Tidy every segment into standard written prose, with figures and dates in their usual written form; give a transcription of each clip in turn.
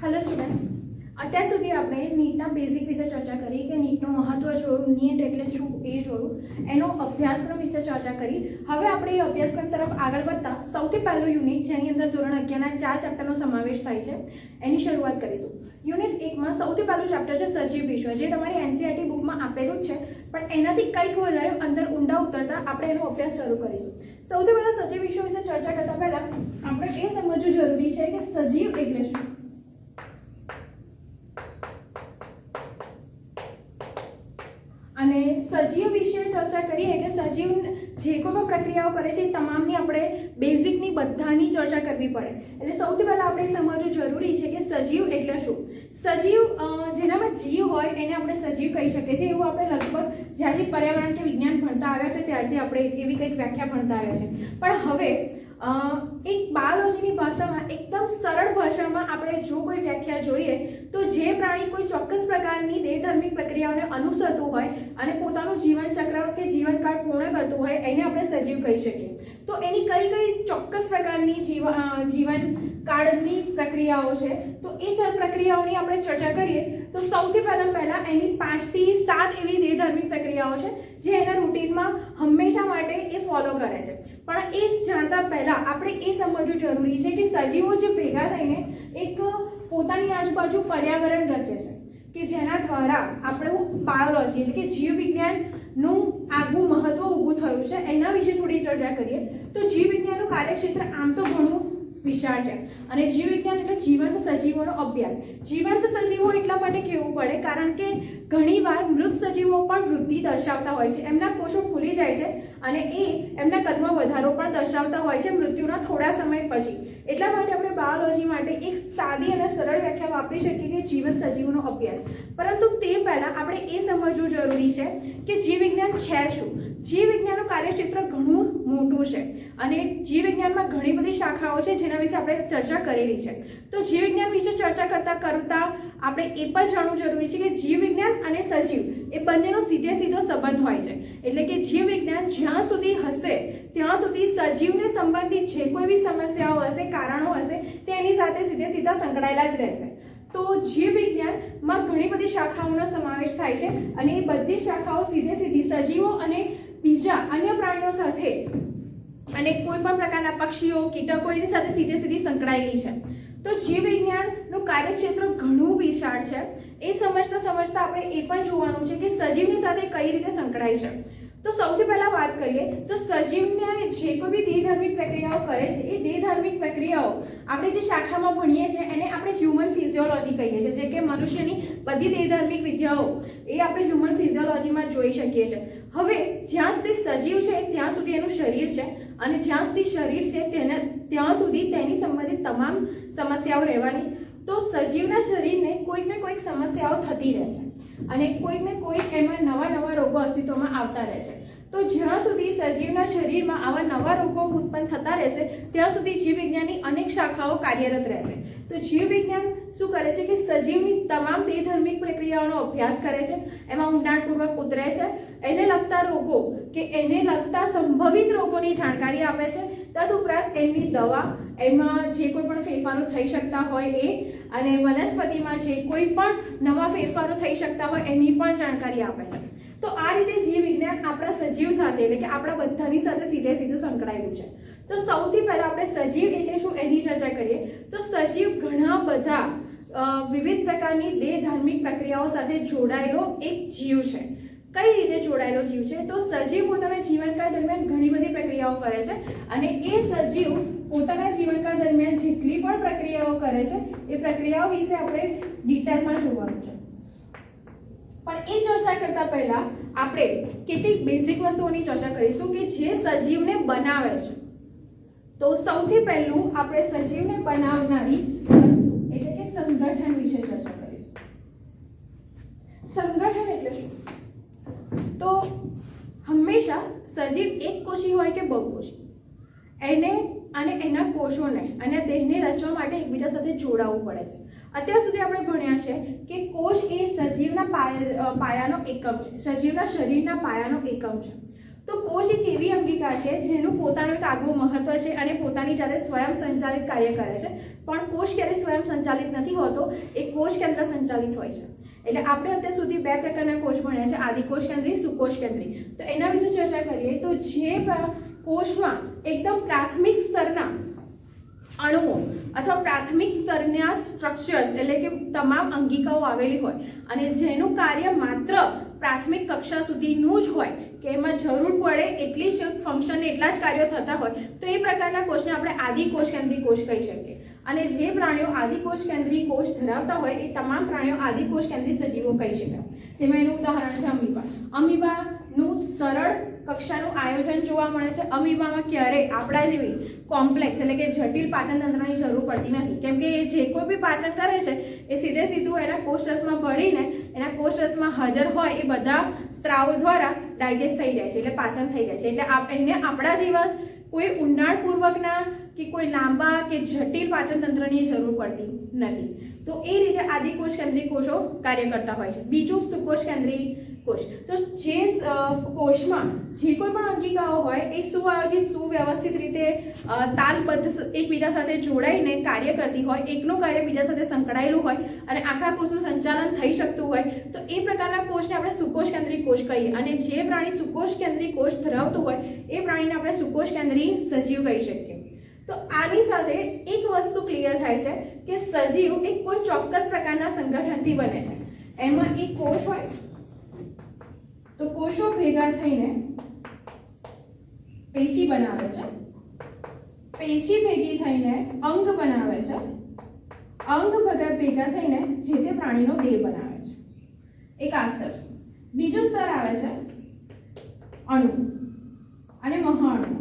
Hello students, અત્યાર સુધી આપણે નીટના બેઝિક વિશે ચર્ચા કરી કે નીટનું મહત્વ જોયું, નીટ એટલે શું એ જોયું, એનો અભ્યાસક્રમ વિશે ચર્ચા કરી. હવે આપણે એ અભ્યાસક્રમ તરફ આગળ વધતા સૌથી પહેલું યુનિટ જેની અંદર ધોરણ 11ના 4 ચેપ્ટરનો સમાવેશ થાય છે એની શરૂઆત કરીશું. યુનિટ 1માં સૌથી પહેલું ચેપ્ટર છે સજીવ વિશ્વ, જે તમારી એનસીઈઆરટી બુકમાં આપેલું જ છે, પણ એનાથી કંઈક વધારે અંદર ઊંડા ઉતરતા આપણે એનો અભ્યાસ શરૂ કરીશું. સૌથી પહેલા સજીવ વિશ્વ વિશે ચર્ચા કરતા પહેલા આપણે એ સમજવું જરૂરી છે કે સજીવ એટલે શું. અને સજીવ વિશે ચર્ચા કરીએ કે સજીવ જે કોઈ પણ પ્રક્રિયાઓ કરે છે તમામની આપણે બેઝિકની બધાની ચર્ચા કરવી પડે. એટલે સૌથી પહેલાં આપણે સમજવું જરૂરી છે કે સજીવ એટલે શું. સજીવ જેનામાં જીવ હોય એને આપણે સજીવ કહી શકીએ છીએ. એવું આપણે લગભગ જ્યારથી પર્યાવરણ કે વિજ્ઞાન ભણતા આવ્યા છે ત્યારથી આપણે એવી કંઈક વ્યાખ્યા ભણતા આવ્યા છે. પણ હવે એક બાયોલોજીની ભાષામાં એકદમ સરળ ભાષામાં આપણે જો કોઈ વ્યાખ્યા જોઈએ તો જે પ્રાણી કોઈ ચોક્કસ પ્રકારની દેહધર્મિક પ્રક્રિયાઓને અનુસરતું હોય અને પોતાનું જીવનચક્ર કે જીવનકાળ પૂર્ણ કરતું હોય એને આપણે સજીવ કહી શકીએ. તો એની કઈ કઈ ચોક્કસ પ્રકારની જીવનકાળની પ્રક્રિયાઓ છે તો એ પ્રક્રિયાઓની આપણે ચર્ચા કરીએ તો સૌથી પહેલાં એની 5 થી 7 એવી દેહધર્મિક પ્રક્રિયાઓ છે જે એના રૂટીનમાં હંમેશા માટે એ ફોલો કરે છે. પણ એ જાણતા પહેલાં આપણે એ સમજવું જરૂરી છે કે સજીવો જે ભેગા થઈને એક પોતાની આજુબાજુ પર્યાવરણ રચે છે કે જેના દ્વારા આપણું બાયોલોજી એટલે કે જીવ વિજ્ઞાનનું આગવું મહત્વ ઊભું થયું છે. એના વિશે થોડી ચર્ચા કરીએ તો જીવ વિજ્ઞાનનું કાર્યક્ષેત્ર આમ તો ઘણું વિશાળ છે અને જીવ વિજ્ઞાન એટલે જીવંત સજીવોનો અભ્યાસ. જીવંત સજીવો એટલા માટે કહેવું પડે કારણ કે ઘણીવાર મૃત સજીવો પણ વૃદ્ધિ દર્શાવતા હોય છે. એમના કોષો ફૂલી જાય છે અને એ એમના કદમાં વધારો પણ દર્શાવતા હોય છે મૃત્યુના થોડા સમય પછી. એટલા માટે આપણે બાયોલોજી માટે એક સાદી અને સરળ વ્યાખ્યા વાપરી શકીએ કે જીવંત સજીવોનો અભ્યાસ. પરંતુ તે પહેલાં આપણે એ સમજવું જરૂરી છે કે જીવ વિજ્ઞાન છે શું. જીવ વિજ્ઞાનનું કાર્યક્ષેત્ર ઘણું મોટું છે અને જીવ વિજ્ઞાનમાં ઘણી બધી શાખાઓ છે જેના વિશે આપણે ચર્ચા કરેલી છે. તો જીવ વિજ્ઞાન વિશે ચર્ચા કરતા આપણે એ પણ જાણવું જરૂરી છે કે જીવ વિજ્ઞાન અને સજીવ એ બંનેનો સીધો સંબંધ હોય છે. એટલે કે જીવ વિજ્ઞાન જ્યાં સુધી હશે ત્યાં સુધી સજીવને સંબંધિત જે કોઈ બી સમસ્યાઓ હશે, કારણો હશે, તેની સાથે સીધા સંકળાયેલા જ રહેશે. તો જીવ વિજ્ઞાનમાં ઘણી બધી શાખાઓનો સમાવેશ થાય છે અને એ બધી શાખાઓ સીધી સજીવો અને બીજા અન્ય પ્રાણીઓ સાથે અને કોઈ પણ પ્રકારના પક્ષીઓ, કીટકો એની સાથે સીધી સંકળાયેલી છે. તો જીવ વિજ્ઞાનનું કાર્યક્ષેત્ર ઘણું વિશાળ છે. એ સમજતા આપણે એ પણ જોવાનું છે કે સજીવની સાથે કઈ રીતે સંકળાય છે. તો સૌથી પહેલાં વાત કરીએ તો સજીવને જે કોઈ બી દેહધાર્મિક પ્રક્રિયાઓ કરે છે એ દેહધાર્મિક પ્રક્રિયાઓ આપણે જે શાખામાં ભણીએ છીએ એને આપણે હ્યુમન ફિઝિયોલોજી કહીએ છીએ. જે કે મનુષ્યની બધી દેહધાર્મિક વિદ્યાઓ એ આપણે હ્યુમન ફિઝિયોલોજીમાં જોઈ શકીએ છીએ. હવે જ્યાં સુધી સજીવ છે ત્યાં સુધી એનું શરીર છે અને જ્યાં સુધી શરીર છે ત્યાં સુધી તેની સંબંધિત તમામ સમસ્યાઓ રહેવાની. તો સજીવના શરીરને કોઈક ને કોઈક સમસ્યાઓ થતી રહે છે અને કોઈક ને કોઈક એમાં નવા રોગો અસ્તિત્વમાં આવતા રહે છે. તો જ્યાં સુધી સજીવના શરીરમાં આવા નવા રોગો ઉત્પન્ન થતા રહેશે ત્યાં સુધી જીવ વિજ્ઞાનની અનેક શાખાઓ કાર્યરત રહેશે. તો જીવ વિજ્ઞાન શું કરે છે કે સજીવની તમામ દેહધર્મિક પ્રક્રિયાઓનો અભ્યાસ કરે છે, એમાં ઊંડાણપૂર્વક ઉતરે છે, એને લગતા રોગો કે એને લગતા સંભવિત રોગોની જાણકારી આપે છે. તદુપરાંત એમની દવા, એમાં જે કોઈ પણ ફેરફારો થઈ શકતા હોય એ અને વનસ્પતિમાં જે કોઈ પણ નવા ફેરફારો થઈ શકતા હોય એની પણ જાણકારી આપે છે. તો આ રીતે જીવ વિજ્ઞાન આપણા સજીવ સાથે એટલે કે આપણા બધાની સાથે સીધું સંકળાયેલું છે. તો સૌથી પહેલાં આપણે સજીવ એટલે શું એની ચર્ચા કરીએ તો સજીવ ઘણા બધા વિવિધ પ્રકારની દેહધાર્મિક પ્રક્રિયાઓ સાથે જોડાયેલો એક જીવ છે. કઈ રીતે જોડાયેલો જીવ છે તો સજીવ પોતાના જીવનકાળ દરમિયાન ઘણી બધી પ્રક્રિયાઓ કરે છે અને એ સજીવ પોતાના જીવનકાળ દરમિયાન જેટલી પણ પ્રક્રિયાઓ કરે છે એ પ્રક્રિયાઓ વિશે આપણે ડિટેલમાં જોવાનું છે. પણ એ ચર્ચા કરતા પહેલા આપણે કેટલીક બેઝિક વસ્તુઓની ચર્ચા કરીશું કે જે સજીવને બનાવે છે. તો સૌથી પહેલું આપણે સજીવને બનાવનારી વસ્તુ એટલે કે સંગઠન વિશે ચર્ચા કરીશું. સંગઠન એટલે શું? તો હંમેશા સજીવ એક કોષી હોય કે બહુકોષી એને અને એના કોષોને અને દેહને રચવા માટે એકબીજા સાથે જોડાવવું પડે છે. અત્યાર સુધી આપણે ભણ્યા છે કે કોષ એ સજીવના પાયાનો એકમ છે, સજીવના શરીરના પાયાનો એકમ છે. તો તો કોષ એક એવી અંગિકા છે જેનું પોતાનું એક આગવું મહત્વ છે અને પોતાની જાતે સ્વયં સંચાલિત કાર્ય કરે છે, પણ કોષ ક્યારેય સ્વયં સંચાલિત નથી હોતો, એ કોષ કેન્દ્ર સંચાલિત હોય છે. એટલે આપણે અત્યાર સુધી 2 પ્રકારના કોષ ભણ્યા છે, આદિકોષ કેન્દ્રી, સુકોષ કેન્દ્રી. તો એના વિશે ચર્ચા કરીએ તો જે કોષમાં એકદમ પ્રાથમિક સ્તરના અણુઓ અથવા પ્રાથમિક સ્તરના સ્ટ્રક્ચર્સ એટલે કે તમામ અંગિકાઓ આવેલી હોય અને જેનું કાર્ય માત્ર પ્રાથમિક કક્ષા સુધીનું જ હોય કે એમાં જરૂર પડે એટલી જ ફંક્શન એટલા જ કાર્યો થતા હોય, તો એ પ્રકારના કોષને આપણે આદિકોષ કેન્દ્રી કોષ કહી શકીએ. અને જે પ્રાણીઓ આદિકોષ કેન્દ્રી કોષ ધરાવતા હોય એ તમામ પ્રાણીઓ આદિકોષ કેન્દ્રી સજીવો કહી શકાય. જેમાં એનું ઉદાહરણ છે અમીબા. અમીબાનું સરળ કક્ષાનું આયોજન જોવા મળે છે. અમીબામાં ક્યારેય આપણા જેવી કોમ્પ્લેક્સ એટલે કે જટિલ પાચન તંત્રની જરૂર પડતી નથી, કેમ કે જે કોઈ બી પાચન કરે છે એ સીધું એના કોષરસમાં ભળીને એના કોષરસમાં હાજર હોય એ બધા સ્ત્રાવો દ્વારા ડાયજેસ્ટ થઈ જાય છે, એટલે પાચન થઈ જાય છે. એટલે એને આપણા જેવા કોઈ ઊંડાણપૂર્વકના કે કોઈ લાંબા કે જટિલ પાચન તંત્રની જરૂર પડતી નથી. તો એ રીતે આદિકોષ કેન્દ્રી કોષો કાર્ય કરતા હોય છે. બીજું સુકોષ કેન્દ્રી કોષ. તો જે કોષમાં જે કોઈ પણ અંગિકાઓ હોય એ સુઆયોજિત સુવ્યવસ્થિત રીતે તાલબદ્ધ એકબીજા સાથે જોડાઈને કાર્ય કરતી હોય, એકનું કાર્ય બીજા સાથે સંકળાયેલું હોય અને આખા કોષનું સંચાલન થઈ શકતું હોય, તો એ પ્રકારના કોષને આપણે સુકોષ કેન્દ્રી કોષ કહીએ. અને જે પ્રાણી સુકોષ કેન્દ્રી કોષ ધરાવતું હોય એ પ્રાણીને આપણે સુકોષ કેન્દ્રી સજીવ કહી શકીએ. તો આની સાથે એક વસ્તુ ક્લિયર થાય છે કે સજીવ એક કોઈ ચોક્કસ પ્રકારના સંગઠનથી બને છે. એમાં એક કોષ હોય તો કોષો ભેગા થઈને પેશી બનાવે છે, પેશી ભેગી થઈને અંગ બનાવે છે, અંગ ભેગા થઈને જે તે પ્રાણીનો દેહ બનાવે છે. એક આ સ્તર છે. બીજું સ્તર આવે છે અણુ અને મહાઅણુ.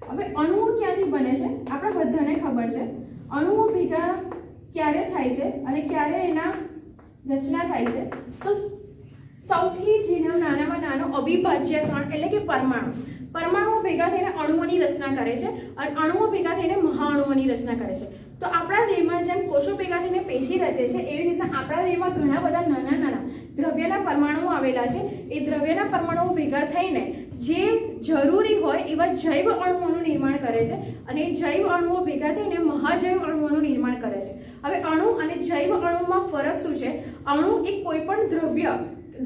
હવે અણુઓ ક્યાંથી બને છે આપણે બધાને ખબર છે. અણુઓ ભેગા ક્યારે થાય છે અને ક્યારે એના રચના થાય છે, તો સૌથી નાનામાં નાનો અવિભાજ્ય કણ એટલે કે પરમાણુઓ ભેગા થઈને અણુઓની રચના કરે છે અને અણુઓ ભેગા થઈને મહાઅણુઓની રચના કરે છે. તો આપણા દેહમાં જેમ કોષો ભેગા થઈને પેશી રચે છે, એવી રીતના આપણા દેહમાં ઘણા બધા નાના દ્રવ્યના પરમાણુઓ આવેલા છે. એ દ્રવ્યના પરમાણુઓ ભેગા થઈને જે જરૂરી હોય એવા જૈવ અણુઓનું નિર્માણ કરે છે અને એ જૈવ અણુઓ ભેગા થઈને મહાજૈવ અણુઓનું નિર્માણ કરે છે. હવે અણુ અને જૈવ અણુમાં ફરક શું છે? અણુ એ કોઈ પણ દ્રવ્ય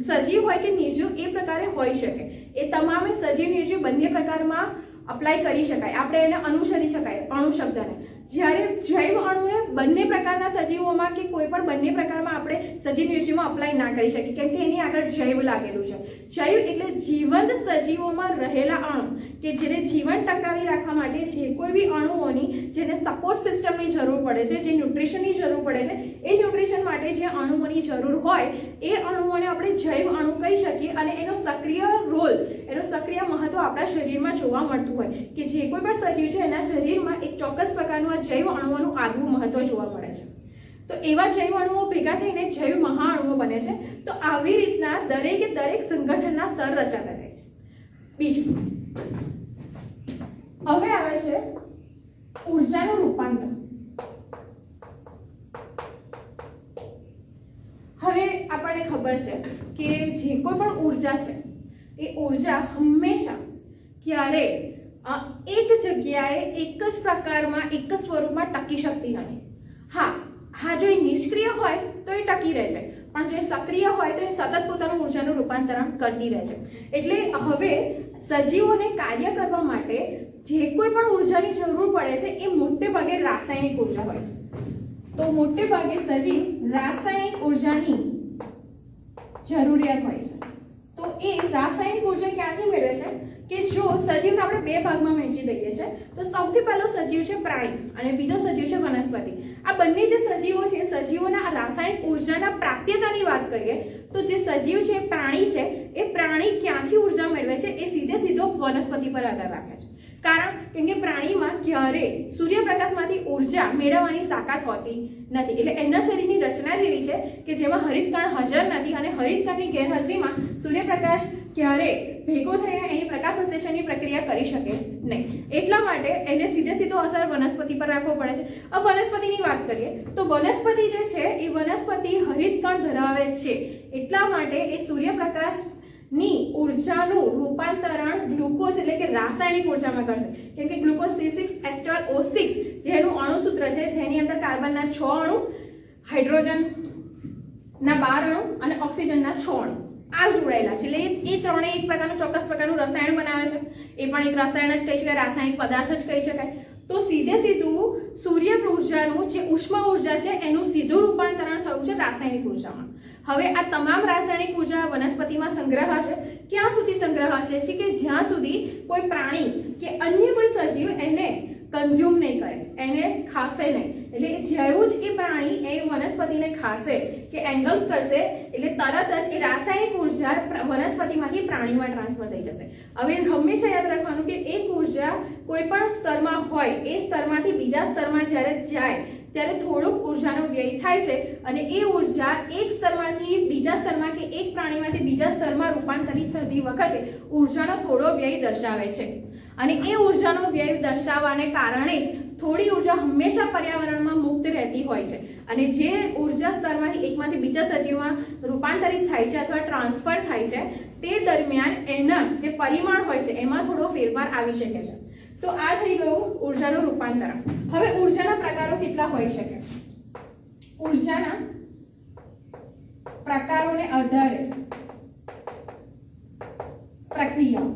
સજીવ હોય કે નિર્જીવ એ પ્રકારે હોઈ શકે. એ તમામે સજીવ નિર્જીવ બંને પ્રકારમાં અપ્લાય કરી શકાય, આપણે એને અનુસરી શકાય અણુ શબ્દને. જ્યારે જૈવ અણુને બંને પ્રકારના સજીવોમાં કે કોઈ પણ બંને પ્રકારમાં આપણે સજીવ નિર્જીવમાં અપ્લાય ના કરી શકીએ, કેમ કે એની આગળ જૈવ લાગેલું છે. જૈવ એટલે જીવંત સજીવોમાં રહેલા અણુ કે જેને જીવન ટકાવી રાખવા માટે જે કોઈ બી અણુઓની જેને સપોર્ટ સિસ્ટમની જરૂર પડે છે, જે ન્યુટ્રિશનની જરૂર પડે છે, એ ન્યુટ્રિશન માટે જે અણુઓની જરૂર હોય એ અણુઓને આપણે જૈવ અણુ કહી શકીએ. અને એનો સક્રિય રોલ, એનો સક્રિય મહત્વ આપણા શરીરમાં જોવા મળતું હોય કે જે કોઈ પણ સજીવ છે એના શરીરમાં એક ચોક્કસ પ્રકારનું આ જૈવ અણુઓનું આગવું મહત્વ જોવા મળે છે. તો એવા જૈવ અણુઓ ભેગા થઈને જૈવ મહાઅણુઓ બને છે. તો આવી રીતના દરેક સંગઠનના સ્તર રચાતા રહે છે. બીજું હવે આવે છે ઉર્જાનું રૂપાંતર. હવે આપણને ખબર છે કે જે કોઈ પણ ઉર્જા છે એ ઉર્જા હંમેશા ક્યારેય એક જગ્યાએ એક જ પ્રકારમાં એક જ સ્વરૂપમાં ટકી શકતી નથી. હા જો એ નિષ્ક્રિય હોય તો એ ટકી રહે છે, પણ જો એ સક્રિય હોય તો એ સતત પોતાનું ઉર્જાનું રૂપાંતરણ કરતી રહે છે. એટલે હવે સજીવોને કાર્ય કરવા માટે જે કોઈ પણ ઉર્જાની જરૂર પડે છે એ મોટે ભાગે રાસાયણિક ઉર્જા હોય છે. તો મોટે ભાગે સજીવ રાસાયણિક ઉર્જાની જરૂરિયાત હોય છે. તો એ રાસાયણિક ઉર્જા ક્યાંથી મેળવે છે કે જો સજીવને આપણે 2 ભાગમાં વહેંચી દઈએ છીએ, તો સૌથી પહેલો સજીવ છે પ્રાણી અને બીજો સજીવ છે વનસ્પતિ. આ બંને જે સજીવો છે, સજીવોના રાસાયણિક ઉર્જાના પ્રાપ્યતાની વાત કરીએ તો જે સજીવ છે, પ્રાણી છે, એ પ્રાણી ક્યાંથી ઉર્જા મેળવે છે એ સીધો વનસ્પતિ પર આધાર રાખે છે. કારણ કે પ્રાણીમાં ક્યારે સૂર્યપ્રકાશમાંથી ઉર્જા મેળવવાની તાકાત હોતી નથી. એટલે એના શરીરની રચના જેવી છે કે જેમાં હરિતકણ હાજર નથી અને હરિતકણની ગેરહાજરીમાં સૂર્યપ્રકાશ ક્યારે ભેગો થઈને એની પ્રકાશ સંશ્લેષણની પ્રક્રિયા કરી શકે નહીં. એટલા માટે એને સીધો અસર વનસ્પતિ પર રાખવો પડે છે. હવે વનસ્પતિની વાત કરીએ તો વનસ્પતિ જે છે એ વનસ્પતિ હરિતકણ ધરાવે છે, એટલા માટે એ સૂર્યપ્રકાશની ઉર્જાનું રૂપાંતરણ ગ્લુકોઝ એટલે કે રાસાયણિક ઉર્જામાં કરશે, કેમ કે ગ્લુકોઝ C6H12O6 જેનું અણુસૂત્ર છે, જેની અંદર કાર્બનના 6 અણુ, હાઇડ્રોજનના 12 અણુ અને ઓક્સિજનના 6 અણુ આ જોડાયેલા છે. એટલે એ ત્રણેય એક પ્રકારનું ચોક્કસ પ્રકારનું રસાયણ બનાવે છે. એ પણ એક રસાયણ જ કહી શકાય, રાસાયણિક પદાર્થ જ કહી શકાય. તો સીધું સૂર્ય ઉર્જાનું જે ઉષ્મા ઉર્જા છે એનું સીધું રૂપાંતરણ થયું છે રાસાયણિક ઉર્જામાં. હવે આ તમામ રાસાયણિક ઉર્જા વનસ્પતિમાં સંગ્રહાશે. ક્યાં સુધી સંગ્રહાશે છે કે જ્યાં સુધી કોઈ પ્રાણી કે અન્ય કોઈ સજીવ એને કન્ઝ્યુમ નહીં કરે, એને ખાશે નહીં. એટલે જેવું જ એ પ્રાણી એ વનસ્પતિને ખાશે કે એંગલ્ફ કરશે એટલે તરત જ એ રાસાયણિક ઉર્જા વનસ્પતિમાંથી પ્રાણીમાં ટ્રાન્સફર થઈ જશે. હવે હંમેશા યાદ રાખવાનું કે એક ઉર્જા કોઈ પણ સ્તરમાં હોય એ સ્તરમાંથી બીજા સ્તરમાં જ્યારે જાય ત્યારે થોડોક ઉર્જાનો વ્યય થાય છે અને એ ઉર્જા એક સ્તરમાંથી બીજા સ્તરમાં કે એક પ્રાણીમાંથી બીજા સ્તરમાં રૂપાંતરિત થતી વખતે ઉર્જાનો થોડો વ્યય દર્શાવે છે. અને એ ઉર્જાનો વ્યય દર્શાવવાને કારણે જ થોડી ઉર્જા હંમેશા પર્યાવરણમાં મુક્ત રહેતી હોય છે. અને જે ઉર્જા સ્તરમાંથી એકમાંથી બીજા સજીવમાં રૂપાંતરિત થાય છે અથવા ટ્રાન્સફર થાય છે તે દરમિયાન એના જે પરિમાણ હોય છે એમાં થોડો ફેરફાર આવી શકે છે. તો આ થઈ ગયું ઉર્જાનું રૂપાંતરણ. હવે ઉર્જાના પ્રકારો કેટલા હોઈ શકે? ઉર્જાના પ્રકારોને આધારે પ્રક્રિયાઓ.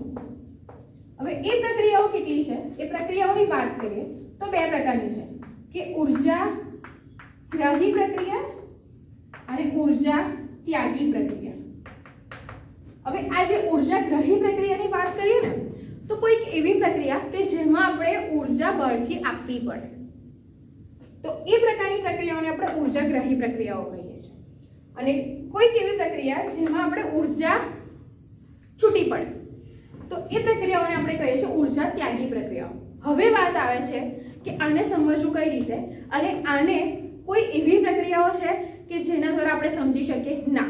હવે એ પ્રક્રિયાઓ કેટલી છે? એ પ્રક્રિયાઓની વાત કરીએ તો બે પ્રકારની છે કે ઉર્જા ગ્રાહી પ્રક્રિયા અને ઉર્જા ત્યાગી પ્રક્રિયા. હવે આ જે ઉર્જા ગ્રાહી પ્રક્રિયાની વાત કરીએ ને તો કોઈક એવી પ્રક્રિયા કે જેમાં આપણે ઉર્જા બળથી આપવી પડે, તો એ પ્રકારની પ્રક્રિયાઓને આપણે ઉર્જા ગ્રાહી પ્રક્રિયાઓ કહીએ છીએ. અને કોઈક એવી પ્રક્રિયા જેમાં આપણે ઉર્જા છૂટી પડે તો એ પ્રક્રિયાઓને આપણે કહીએ છીએ ઉર્જા ત્યાગી પ્રક્રિયાઓ. હવે વાત આવે છે કે આને સમજવું કઈ રીતે અને આને કોઈ એવી પ્રક્રિયાઓ છે કે જેના દ્વારા આપણે સમજી શકીએ? ના.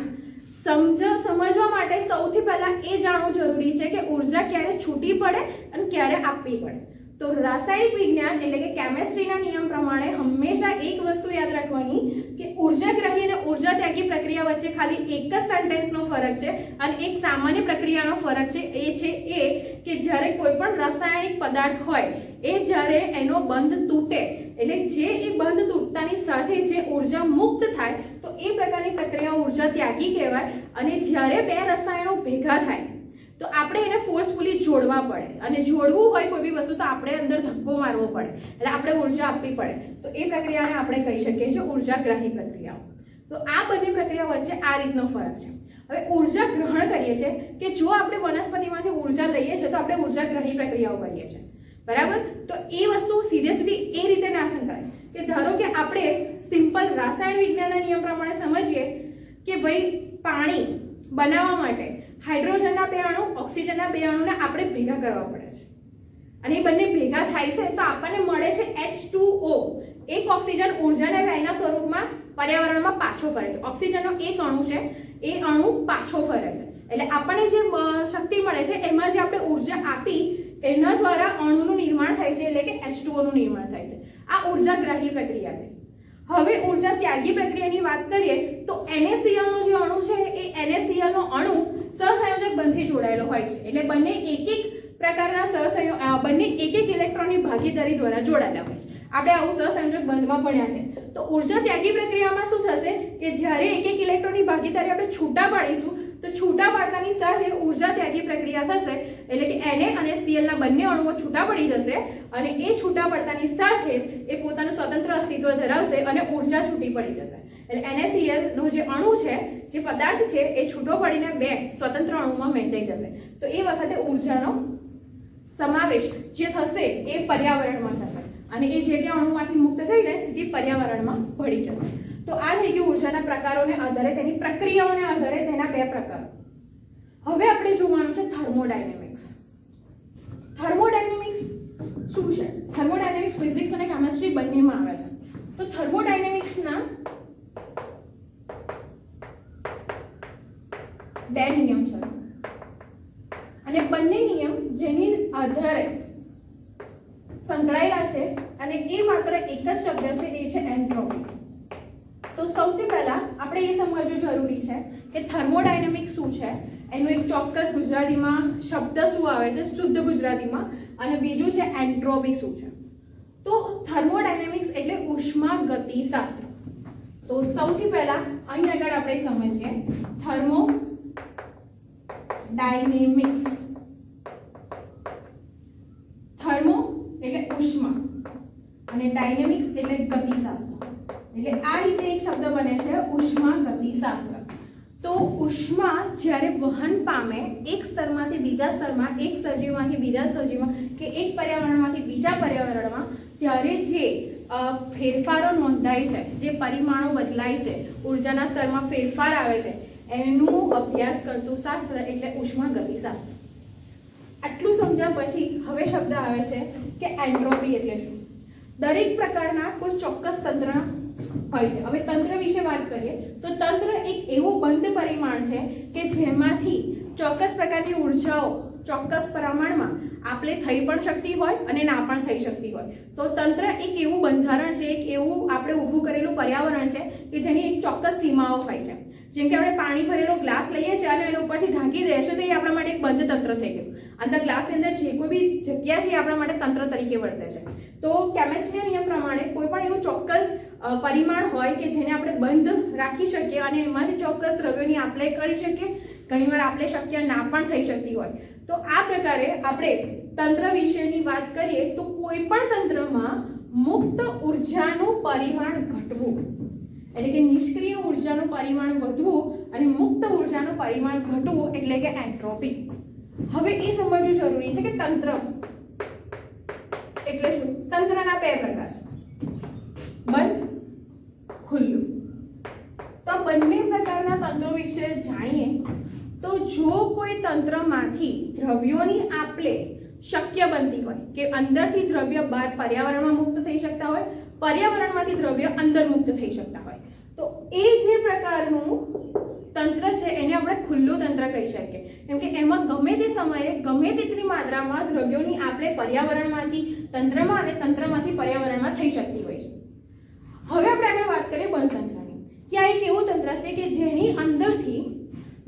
સમજવા માટે સૌથી પહેલા એ જાણવું જરૂરી છે કે ઉર્જા ક્યારે છૂટી પડે અને ક્યારે આપવી પડે. તો રાસાયણિક વિજ્ઞાન એટલે કે કેમેસ્ટ્રીના નિયમ પ્રમાણે હંમેશા એક વસ્તુ યાદ રાખવાની કે ઉર્જાગ્રાહી અને ઉર્જા ત્યાગી પ્રક્રિયા વચ્ચે ખાલી એક જ સેન્ટેન્સનો ફરક છે અને એક સામાન્ય પ્રક્રિયાનો ફરક છે. એ છે એ કે જ્યારે કોઈ પણ રાસાયણિક પદાર્થ હોય એ જ્યારે એનો બંધ તૂટે એટલે જે એ બંધ તૂટતાની સાથે જે ઉર્જા મુક્ત થાય તો એ પ્રકારની પ્રક્રિયા ઉર્જા ત્યાગી કહેવાય. અને જ્યારે બે રસાયણો ભેગા થાય તો આપણે એને ફોર્સફુલી જોડવા પડે અને જોડવું હોય કોઈ બી વસ્તુ તો આપણે અંદર ધક્કો મારવો પડે એટલે આપણે ઉર્જા આપવી પડે. તો એ પ્રક્રિયાને આપણે કહી શકીએ છીએ ઉર્જાગ્રાહી પ્રક્રિયાઓ. તો આ બંને પ્રક્રિયા વચ્ચે આ રીતનો ફરક છે. હવે ઉર્જા ગ્રહણ કરીએ છીએ કે જો આપણે વનસ્પતિમાંથી ઉર્જા લઈએ છીએ તો આપણે ઉર્જાગ્રાહી પ્રક્રિયાઓ કરીએ છીએ, બરાબર? તો એ વસ્તુ સીધી એ રીતે ના સમજાય કે ધારો કે આપણે સિમ્પલ રસાયણ વિજ્ઞાનના નિયમ પ્રમાણે સમજીએ કે ભાઈ પાણી બનાવવા માટે હાઇડ્રોજનના 2 અણુ, ઓક્સિજનના 2 અણુને આપણે ભેગા કરવા પડે છે અને એ બંને ભેગા થાય છે તો આપણને મળે છે H2O. એક ઓક્સિજન ઉર્જાના વ્યયના સ્વરૂપમાં પર્યાવરણમાં પાછો ફરે છે. ઓક્સિજનનો એક અણુ છે એ અણુ પાછો ફરે છે એટલે આપણને જે શક્તિ મળે છે એમાં જે આપણે ઉર્જા આપી એના દ્વારા અણુનું નિર્માણ થાય છે એટલે કે H2O નું નિર્માણ થાય છે. આ ઉર્જાગ્રાહી પ્રક્રિયા થઈ. હવે ઉર્જા ત્યાગી પ્રક્રિયાની વાત કરીએ તો NaCl નો જે અણુ છે એ NaCl નો અણુ સહસંયોજક બંધથી જોડાયેલો હોય છે એટલે બંને એક પ્રકારના બંને એક ઇલેક્ટ્રોનની ભાગીદારી દ્વારા જોડાયેલા હોય છે. આપણે આવું સહસંયોજક બંધમાં ભણ્યા છે. તો ઉર્જા ત્યાગી પ્રક્રિયામાં શું થશે કે જ્યારે એક ઇલેક્ટ્રોનની ભાગીદારી આપણે છૂટા પાડીશું તો છૂટા પાડતાની સાથે ઉર્જા ત્યાગી પ્રક્રિયા થશે એટલે કે Na અને Cl ના બંને અણુઓ છૂટા પડી જશે અને એ છૂટા પડતાની સાથે જ એ પોતાનું સ્વતંત્ર અસ્તિત્વ ધરાવશે અને ઉર્જા છૂટી પડી જશે. એટલે NaCl નો જે અણુ છે, જે પદાર્થ છે એ છૂટો પડીને 2 સ્વતંત્ર અણુમાં વહેંચાઈ જશે. તો એ વખતે ઉર્જાનો સમાવેશ જે થશે એ પર્યાવરણમાં થશે અને એ જે તે અણુમાંથી મુક્ત થઈને સીધી પર્યાવરણમાં ભળી જશે. તો આ થઈ ગયું ઉર્જાના પ્રકારોને આધારે, તેની પ્રક્રિયાઓને આધારે તેના 2 પ્રકારો. હવે આપણે જોવાનું છે થર્મોડાયનેમિક્સ. થર્મોડાયનેમિક્સ શું છે? થર્મોડાયનેમિક્સ ફિઝિક્સ અને કેમેસ્ટ્રી બંનેમાં આવે છે. તો થર્મોડાયનેમિક્સના 2 નિયમ છે અને બંને નિયમ જેની આધારે સંકળાયેલા છે અને એ માત્ર એક જ શબ્દ છે, એ છે એન્ટ્રોપી. તો સૌથી પહેલા આપણે એ સમજવું જરૂરી છે કે થર્મોડાયનેમિક્સ શું છે. એનું એક ચોક્કસ ગુજરાતીમાં શબ્દ શું આવે છે શુદ્ધ ગુજરાતીમાં, અને બીજું છે એન્ટ્રોપી શું છે. તો થર્મોડાયનેમિક્સ એટલે ઉષ્માગતિશાસ્ત્ર. તો સૌથી પહેલા અહીં આગળ આપણે સમજીએ થર્મોડાયનેમિક્સ. થર્મો એટલે ઉષ્મા અને ડાયનેમિક્સ એટલે ગતિશાસ્ત્ર. એટલે આ રીતે એક શબ્દ બને છે ઉષ્માગતિશાસ્ત્ર. તો ઉષ્મા જ્યારે વહન પામે એક સ્તરમાંથી બીજા સ્તરમાં, એક સજીવમાંથી બીજા સજીવમાં કે એક પર્યાવરણમાંથી બીજા પર્યાવરણમાં, ત્યારે જે ફેરફારો નોંધાય છે, જે પરિમાણો બદલાય છે, ઉર્જાના સ્તરમાં ફેરફાર આવે છે, એનું અભ્યાસ કરતું શાસ્ત્ર એટલે ઉષ્માગતિશાસ્ત્ર. આટલું સમજ્યા પછી હવે શબ્દ આવે છે કે એન્ટ્રોપી એટલે શું. દરેક પ્રકારના કોઈ ચોક્કસ તંત્ર હોય છે. હવે તંત્ર વિશે વાત કરીએ તો તંત્ર એક એવું બંધ પરિમાણ છે કે જેમાંથી ચોક્કસ પ્રકારની ઉર્જાઓ ચોક્કસ પ્રમાણમાં આપણે થઈ પણ શકતી હોય અને ના પણ થઈ શકતી હોય. તો તંત્ર એક એવું બંધારણ છે, એક એવું આપણે ઊભું કરેલું પર્યાવરણ છે કે જેની એક ચોક્કસ સીમાઓ હોય છે. જેમ કે આપણે પાણી ભરેલો ગ્લાસ લઈએ છીએ અને એના ઉપરથી ઢાંકી દઈએ છીએ તો એ આપણા માટે એક બંધ તંત્ર થઈ ગયું. અંદર ગ્લાસની અંદર જે કોઈ બી જગ્યા છે એ આપણા માટે તંત્ર તરીકે વર્તે છે. તો કેમિસ્ટ્રીના નિયમ પ્રમાણે કોઈ પણ એવું ચોક્કસ પરિમાણ હોય કે જેને આપણે બંધ રાખી શકીએ અને એમાંથી ચોક્કસ દ્રવ્યોની આપણે કરી શકીએ, ઘણીવાર આપણે શક્ય ના પણ થઈ શકતી હોય. તો આ પ્રકારે આપણે તંત્ર વિશેની વાત કરીએ તો કોઈ પણ તંત્રમાં મુક્ત ઉર્જાનું પરિમાણ ઘટવું એટલે કે નિષ્ક્રિય ઉર્જાનું પરિમાણ વધવું અને મુક્ત ઉર્જાનું પરિમાણ ઘટવું એટલે કે એન્ટ્રોપી. હવે એ સમજવું જરૂરી છે કે તંત્ર એટલે શું. તંત્રના બે પ્રકાર છે, બંધ, ખુલ્લું. તો બંને પ્રકારના તંત્રો વિશે જાણીએ તો જો કોઈ તંત્રમાંથી દ્રવ્યોની આપલે શક્ય બનતી હોય કે અંદરથી દ્રવ્ય બહાર પર્યાવરણમાં મુક્ત થઈ શકતા હોય, પર્યાવરણમાંથી દ્રવ્ય અંદર મુક્ત થઈ શકતા હોય, તો એ જે પ્રકારનું તંત્ર છે એને આપણે ખુલ્લું તંત્ર કહી શકીએ. કેમ કે એમાં ગમે તે સમયે ગમે તેટલી માત્રામાં દ્રવ્યોની આપણે પર્યાવરણમાંથી તંત્રમાં અને તંત્રમાંથી પર્યાવરણમાં થઈ શકતી હોય છે. હવે આપણે આગળ વાત કરીએ બંધ તંત્રની. કે આ એક એવું તંત્ર છે કે જેની અંદરથી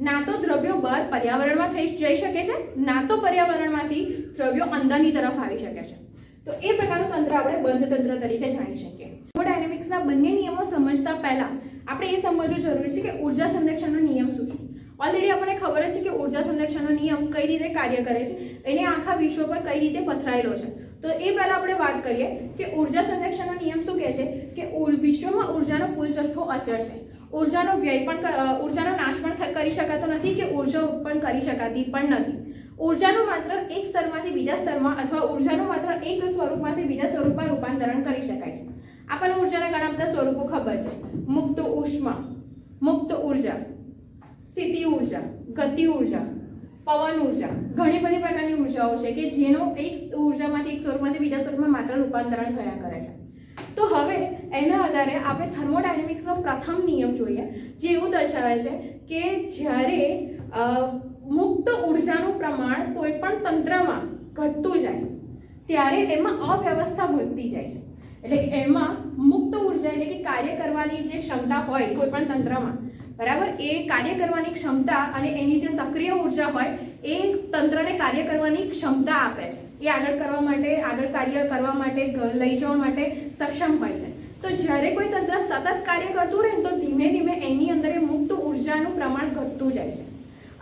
ના તો દ્રવ્યો બહાર પર્યાવરણમાં જઈ શકે છે, ના તો પર્યાવરણમાંથી દ્રવ્યો અંદરની તરફ આવી શકે છે. તો એ પ્રકારનું તંત્ર આપણે બંધ તંત્ર તરીકે જાણી શકીએ. થર્મોડાયનેમિક્સના બંને નિયમો સમજતા પહેલા આપણે એ સમજવું જરૂરી છે કે ઉર્જા સંરક્ષણનો નિયમ શું છે. ઓલરેડી આપણને ખબર છે કે ઉર્જા સંરક્ષણનો નિયમ કઈ રીતે કાર્ય કરે છે, એને આખા વિશ્વ પર કઈ રીતે પથરાયેલો છે. તો એ પહેલા આપણે વાત કરીએ કે ઉર્જા સંરક્ષણનો નિયમ શું કહે છે કે વિશ્વમાં ઉર્જાનો કુલ જથ્થો અચળ છે. ઉર્જાનો વ્યય પણ ઉર્જાનો નાશ પણ કરી શકાતો નથી કે ઉર્જા ઉત્પન્ન કરી શકાતી પણ નથી. ઉર્જાનું માત્ર એક સ્તરમાંથી બીજા સ્તરમાં અથવા ઉર્જાનું માત્ર એક સ્વરૂપમાંથી બીજા સ્વરૂપમાં રૂપાંતરણ કરી શકાય છે. આપણને ઉર્જાના ઘણા બધા સ્વરૂપો ખબર છે. મુક્ત ઉષ્મા, મુક્ત ઉર્જા, સ્થિતિ ઉર્જા, ગતિ ઉર્જા, પવન ઉર્જા, ઘણી બધી પ્રકારની ઉર્જાઓ છે કે જેનો એક ઉર્જામાંથી એક સ્વરૂપમાંથી બીજા સ્વરૂપમાં માત્ર રૂપાંતરણ થયા કરે છે. તો હવે એના આધારે આપણે થર્મોડાયનેમિક્સનો પ્રથમ નિયમ જોઈએ જે એવું દર્શાવે છે કે જ્યારે મુક્ત ઉર્જાનું પ્રમાણ કોઈ પણ તંત્રમાં ઘટતું જાય ત્યારે એમાં અવ્યવસ્થા વધતી જાય છે. એટલે કે એમાં મુક્ત ઉર્જા એટલે કે કાર્ય કરવાની જે ક્ષમતા હોય કોઈ પણ તંત્રમાં, બરાબર, એ કાર્ય કરવાની ક્ષમતા અને એની જે સક્રિય ઉર્જા હોય એ તંત્રને કાર્ય કરવાની ક્ષમતા આપે છે. એ આગળ કાર્ય કરવા માટે લઈ જવા માટે સક્ષમ હોય છે. તો જ્યારે કોઈ તંત્ર સતત કાર્ય કરતું રહે તો ધીમે ધીમે એની અંદર એ મુક્ત ઉર્જાનું પ્રમાણ ઘટતું જાય છે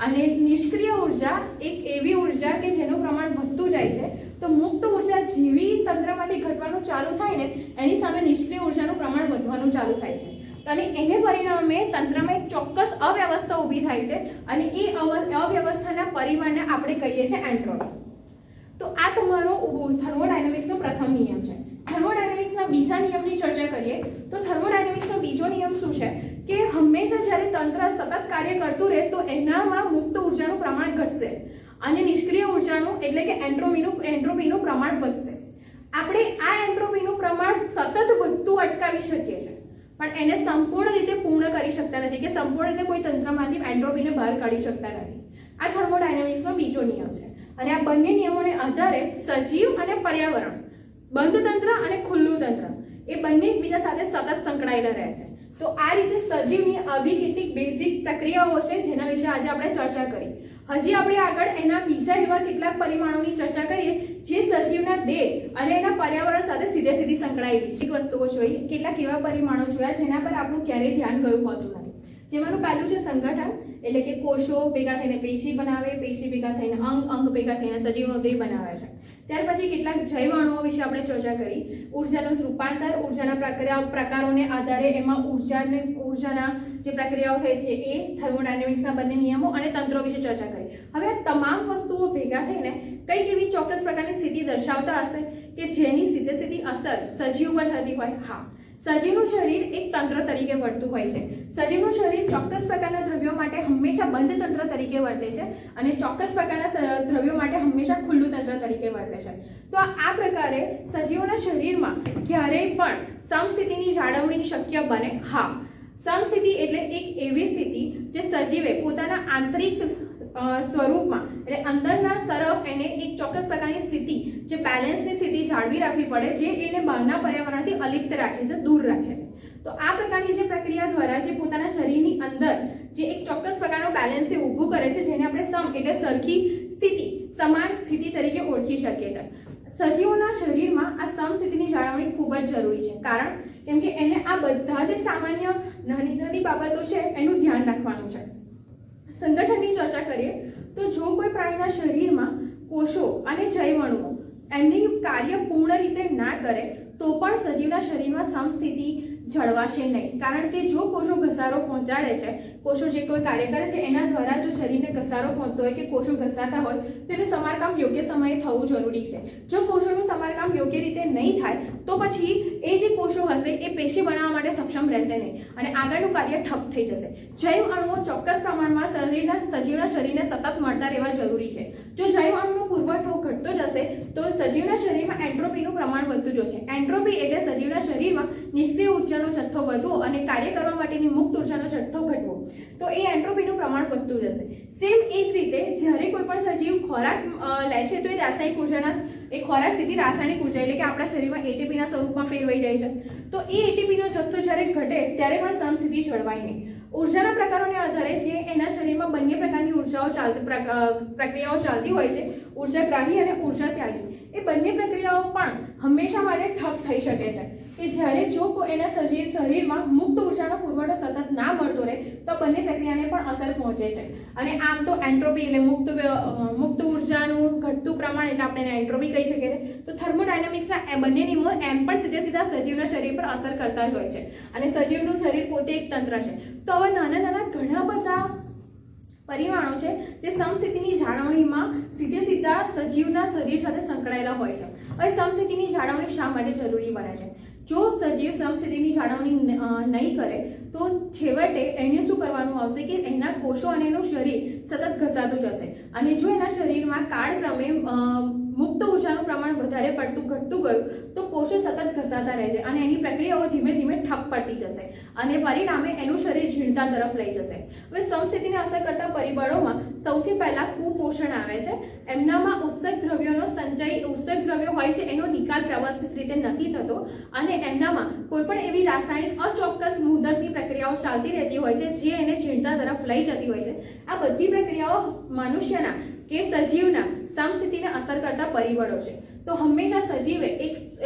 અને નિષ્ક્રિય ઉર્જા એક એવી ઉર્જા કે જેનું પ્રમાણ વધતું જાય છે. તો મુક્ત ઉર્જા જેવી તંત્રમાંથી ઘટવાનું ચાલુ થાય ને એની સામે નિષ્ક્રિય ઉર્જાનું પ્રમાણ વધવાનું ચાલુ થાય છે અને એને પરિણામે તંત્રમાં એક ચોક્કસ અવ્યવસ્થા ઊભી થાય છે અને એ અવ્યવસ્થાના પરિમાણને આપણે કહીએ છીએ એન્ટ્રોપી. તો આ તમારો થર્મોડાયનેમિક્સનો પ્રથમ નિયમ છે. થર્મોડાયનેમિક્સના બીજા નિયમની ચર્ચા કરીએ તો થર્મોડાયનેમિક્સનો બીજો નિયમ શું છે કે હંમેશા જ્યારે તંત્ર સતત કાર્ય કરતું રહે તો એનામાં મુક્ત ઉર્જાનું પ્રમાણ ઘટશે અને નિષ્ક્રિય ઉર્જાનું એટલે કે એન્ટ્રોપીનું પ્રમાણ વધશે. આપણે આ એન્ટ્રોપીનું પ્રમાણ સતત વધતું અટકાવી શકીએ છીએ પણ એને સંપૂર્ણ રીતે પૂર્ણ કરી શકતા નથી કે સંપૂર્ણ રીતે કોઈ તંત્રમાંથી એન્ટ્રોપીને બહાર કાઢી શકતા નથી. આ થર્મોડાયનેમિક્સનો બીજો નિયમ છે અને આ બંને નિયમોને આધારે સજીવ અને પર્યાવરણ, બંધ તંત્ર અને ખુલ્લું તંત્ર એ બંને એકબીજા સાથે સતત સંકળાયેલા રહે છે. તો આ રીતે સજીવની આવી કેટલીક બેઝિક પ્રક્રિયાઓ છે જેના વિશે આજે આપણે ચર્ચા કરી. હજી આપણે આગળ એના બીજા એવા કેટલાક પરિમાણોની ચર્ચા કરીએ જે સજીવના દેહ અને એના પર્યાવરણ સાથે સીધી સંકળાયેલી છે. વસ્તુઓ જોઈ, કેટલાક એવા પરિમાણો જોયા જેના પર આપણું ક્યારેય ધ્યાન ગયું હોતું નથી. જેમાંનું પહેલું છે સંગઠન, એટલે કે કોષો ભેગા થઈને પેશી બનાવે, પેશી ભેગા થઈને અંગ ભેગા થઈને સજીવનો દેહ બનાવે છે. ત્યાર પછી કેટલાક જૈવ અણુઓ વિશે આપણે ચર્ચા કરી. ઉર્જાનું રૂપાંતર, ઉર્જાના પ્રકારોને આધારે એમાં ઉર્જાના જે પ્રક્રિયાઓ થઈ છે એ, થર્મોડાયનેમિક્સના બંને નિયમો અને તંત્રો વિશે ચર્ચા કરી. હવે આ તમામ વસ્તુઓ ભેગા થઈને કંઈક એવી ચોક્કસ પ્રકારની સ્થિતિ દર્શાવતા હશે કે જેની સીધી અસર સજીવ પર થતી હોય. હા, સજીવનું શરીર એક તંત્ર તરીકે વર્તતું હોય છે. સજીવનું શરીર ચોક્કસ પ્રકારના દ્રવ્યો માટે હંમેશા બંધ તંત્ર તરીકે વર્તે છે અને ચોક્કસ પ્રકારના દ્રવ્યો માટે હંમેશા ખુલ્લું તંત્ર તરીકે વર્તે છે. તો આ પ્રકારે સજીવોના શરીરમાં ક્યારેય પણ સમસ્થિતિની જાળવણી શક્ય બને. હા, સમસ્થિતિ એટલે એક એવી સ્થિતિ જે સજીવે પોતાના આંતરિક સ્વરૂપમાં એટલે અંદરના તરફ એને એક ચોક્કસ પ્રકારની સ્થિતિ, જે બેલેન્સની સ્થિતિ જાળવી રાખવી પડે, જે એને બહારના પર્યાવરણથી અલિપ્ત રાખે છે, દૂર રાખે છે. તો આ પ્રકારની જે પ્રક્રિયા દ્વારા જે પોતાના શરીરની અંદર જે એક ચોક્કસ પ્રકારનો બેલેન્સ ઊભું કરે છે, જેને આપણે સમ એટલે સરખી સ્થિતિ, સમાન સ્થિતિ તરીકે ઓળખી શકીએ છીએ. સજીવોના શરીરમાં આ સમસ્થિતિની જાળવણી ખૂબ જ જરૂરી છે, કારણ કેમ કે એને આ બધા જે સામાન્ય નાની બાબતો છે એનું ધ્યાન રાખવાનું છે. સંગઠનની ચર્ચા કરીએ તો જો કોઈ પ્રાણીના શરીરમાં કોષો અને જૈવ અણુઓ એમની કાર્ય પૂર્ણ રીતે ના કરે તો પણ સજીવના શરીરમાં સમસ્થિતિ જળવાશે નહીં. કારણ કે જો કોષો ઘસારો પહોંચાડે છે, કોષો જે કોઈ કાર્ય કરે છે એના દ્વારા જો શરીરને ઘસારો પહોંચતો હોય કે કોષો ઘસાતા હોય તો એનું સમારકામ યોગ્ય સમયે થવું જરૂરી છે. જો કોષોનું સમારકામ યોગ્ય રીતે નહીં થાય તો પછી એ જે કોષો હશે એ પેશી બનાવવા માટે સક્ષમ રહેશે નહીં અને આગળનું કાર્ય ઠપ થઈ જશે. જૈવ અણુઓ ચોક્કસ પ્રમાણમાં સજીવના શરીરને સતત મળતા રહેવા જરૂરી છે. જો જૈવ અણુનો પુરવઠો ઘટતો જશે તો સજીવના શરીરમાં એન્ટ્રોપીનું પ્રમાણ વધતું જશે. એન્ટ્રોપી એટલે સજીવના શરીરમાં નિષ્ક્રિય ઉર્જાનો જથ્થો વધવો અને કાર્ય કરવા માટેની મુક્ત ઉર્જાનો જથ્થો ઘટવો. તો એ એન્ટ્રોપીનું પ્રમાણ વધતું જશે. સેમ એ જ રીતે જ્યારે કોઈ પણ સજીવ ખોરાક લે છે તો એ રાસાયણિક ઉર્જાના એ ખોરાક સીધી રાસાયણિક ઉર્જા એટલે કે આપણા શરીરમાં એટીપીના સ્વરૂપમાં ફેરવાઈ જાય છે. તો એ એટીપીનો જથ્થો જ્યારે ઘટે ત્યારે પણ સમસ્થિતિ જળવાય નહીં. ઉર્જાના પ્રકારોને આધારે જે એના શરીરમાં બંને પ્રકારની પ્રક્રિયાઓ ચાલતી હોય છે, ઉર્જાગ્રાહી અને ઉર્જા ત્યાગી, એ બંને પ્રક્રિયાઓ પણ હંમેશા માટે ઠપ થઈ શકે છે. કે જ્યારે જો એના શરીરમાં મુક્ત ઉર્જાનો પુરવઠો સતત ના મળતો રહે તો બંને પ્રક્રિયાને પણ અસર પહોંચે છે. અને આમ તો એન્ટ્રોપી એટલે મુક્ત ઉર્જાનું ઘટતું પ્રમાણ એટલે આપણે એને એન્ટ્રોપી કહી શકીએ છીએ. તો થર્મોડાયનેમિક્સના એ બંને નિયમો એમ પણ સીધા સજીવના શરીર પર અસર કરતા હોય છે અને સજીવનું શરીર પોતે એક તંત્ર છે. તો હવે નાના ઘણા બધા પરિમાણો છે જે સમસ્થિતિની જાળવણીમાં સીધા સજીવના શરીર સાથે સંકળાયેલા હોય છે. હવે સમસ્થિતિની જાળવણી શા માટે જરૂરી બને છે? જો સજીવ સમસ્થિતિની જાળવણી નહીં કરે તો છેવટે એને શું કરવાનું આવશે કે એના કોષો અને એનું શરીર સતત ઘસાતું જશે અને જો એના શરીરમાં કાળક્રમે મુક્ત ઉર્જાનું પ્રમાણ વધારે પડતું ઘટતું ગયું તો કોષો સતત ઘસાતા રહેશે અને એની પ્રક્રિયાઓ ધીમે ઠપ પડતી જશે અને પરિણામે એનું શરીર ઝીણતા તરફ લઈ જશે. હવે સમસ્થિતિને અસર કરતા પરિબળોમાં સૌથી પહેલા કુપોષણ આવે છે. એમનામાં ઉત્સેક દ્રવ્યો હોય છે એનો નિકાલ વ્યવસ્થિત રીતે નથી થતો અને એમનામાં કોઈ પણ એવી રાસાયણિક અચોક્કસ મુદતની પ્રક્રિયાઓ ચાલતી રહેતી હોય છે જે એને ઝીણતા તરફ લઈ જતી હોય છે. આ બધી પ્રક્રિયાઓ મનુષ્યના કે સજીવના સમસ્થિતિને અસર કરતા પરિબળો છે. તો હંમેશા સજીવે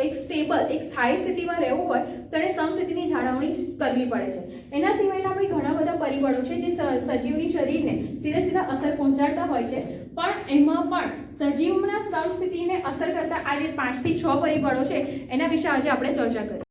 એક સ્ટેબલ એક સ્થાયી સ્થિતિમાં રહેવું હોય તો એને સમસ્થિતિની જાળવણી કરવી પડે છે. એના સિવાયના આપણે ઘણા બધા પરિબળો છે જે સજીવની શરીરને સીધા અસર પહોંચાડતા હોય છે, પણ એમાં પણ સજીવના સમસ્થિતિને અસર કરતા આ જે 5 થી 6 પરિબળો છે એના વિશે આજે આપણે ચર્ચા કરી.